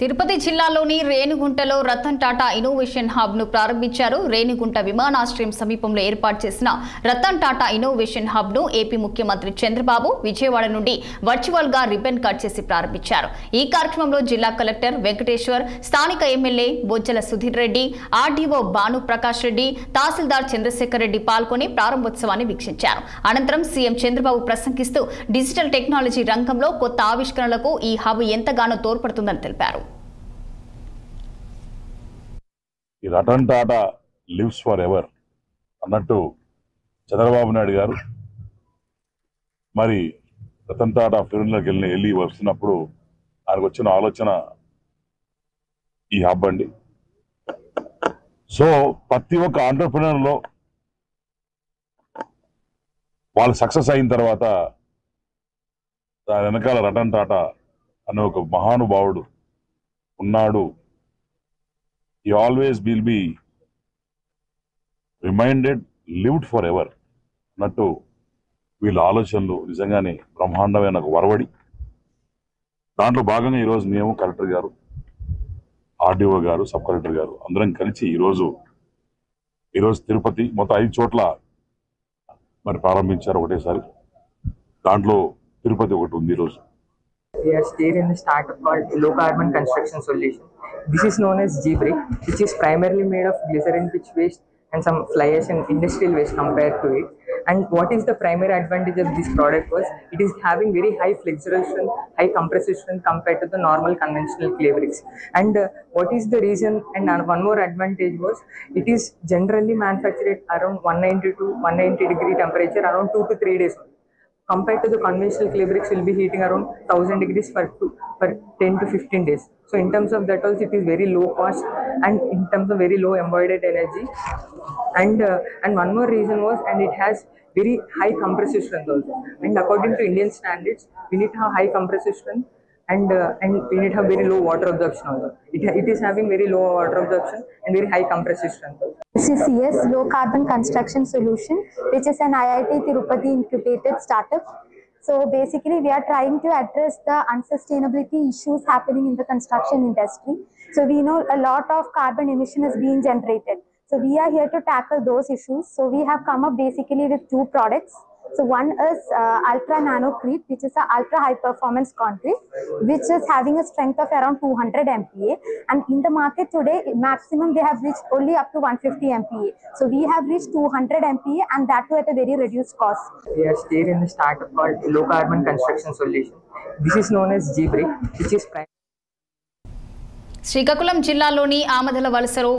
తిరుపతి జిల్లాలోని రేణిగుంటలో Ratan Tata innovation hub ను ప్రారంభించారు. రేణిగుంట విమానాశ్రయం సమీపంలో ఏర్పాటు చేసిన రతన్ టాటా ఇన్నోవేషన్ హబ్ ను ఏపీ ముఖ్యమంత్రి చంద్రబాబు విజయవాడ నుండి వర్చువల్ గా రిబ్బన్ కట్ చేసి ప్రారంభించారు. ఈ కార్యక్రమంలో జిల్లా కలెక్టర్ వెంకటేశ్వర్, స్థానిక ఎమ్మెల్యే బొజ్జల సుధీర్ రెడ్డి, ఆర్డీఓ భాను ప్రకాష్ రెడ్డి, తహసీల్దార్ చంద్రశేఖర్ రెడ్డి పాల్గొని ప్రారంభోత్సవాన్ని వీక్షించారు. అనంతరం సీఎం చంద్రబాబు ప్రసంగిస్తూ డిజిటల్ టెక్నాలజీ రంగంలో కొత్త ఆవిష్కరణలకు ఈ హబ్ ఎంతగానో తోడ్పడుతుందని తెలిపారు. ఈ Ratan Tata lives forever అన్నట్టు చంద్రబాబు నాయుడు గారు మరి రతన్ టాటా ఫిల్మ్లోకి వెళ్ళి వస్తున్నప్పుడు ఆయనకు వచ్చిన ఆలోచన ఈ హబ్ అండి. సో ప్రతి ఒక్క ఆంటర్ప్రినర్లో వాళ్ళు సక్సెస్ అయిన తర్వాత దాని వెనకాల రతన్ టాటా అనే ఒక మహానుభావుడు ఉన్నాడు. He always will be reminded, lived forever అన్నట్టు వీళ్ళ ఆలోచనలు నిజంగానే బ్రహ్మాండమైన ఒక వరవడి. దాంట్లో భాగంగా ఈరోజు మేము కలెక్టర్ గారు, ఆర్డీఓ గారు, సబ్ కలెక్టర్ గారు అందరం కలిసి ఈరోజు తిరుపతి మొత్తం 5 చోట్ల మరి ప్రారంభించారు ఒకటేసారి. దాంట్లో తిరుపతి ఒకటి ఉంది ఈరోజు. We are still in the startup called Low Carbon Construction Solution. This is known as G-Brick, which is primarily made of glycerin pitch waste and some fly ash and industrial waste compared to it. And what is the primary advantage of this product was it is having very high flexural strength, high compressive strength compared to the normal conventional clay bricks. And what is the reason? And one more advantage was it is generally manufactured at around 190 to 190 degree temperature around 2 to 3 days. Compared to the conventional clay bricks will be heating around 1000 degrees for 10 to 15 days. So in terms of that also it is very low cost and in terms of very low embodied energy. And one more reason was, and it has very high compressive strength also. And according to Indian standards, we need to have high compressive strength and we need to have very low water absorption also. It is having very low water absorption and very high compressive strength also. CCS Low Carbon Construction Solution, which is an IIT Tirupati incubated startup. So basically we are trying to address the unsustainability issues happening in the construction industry. So we know a lot of carbon emission is being generated. So we are here to tackle those issues. So we have come up basically with 2 products. So one is Ultra Nanocrete, which is an ultra high performance concrete, which is having a strength of around 200 MPa. And in the market today, maximum they have reached only up to 150 MPa. So we have reached 200 MPa and that too at a very reduced cost. We are still in the startup called Low Carbon Construction Solution. This is known as G-Brick, which is Srikakulam జిల్లాలోని ఆమదల వలసలో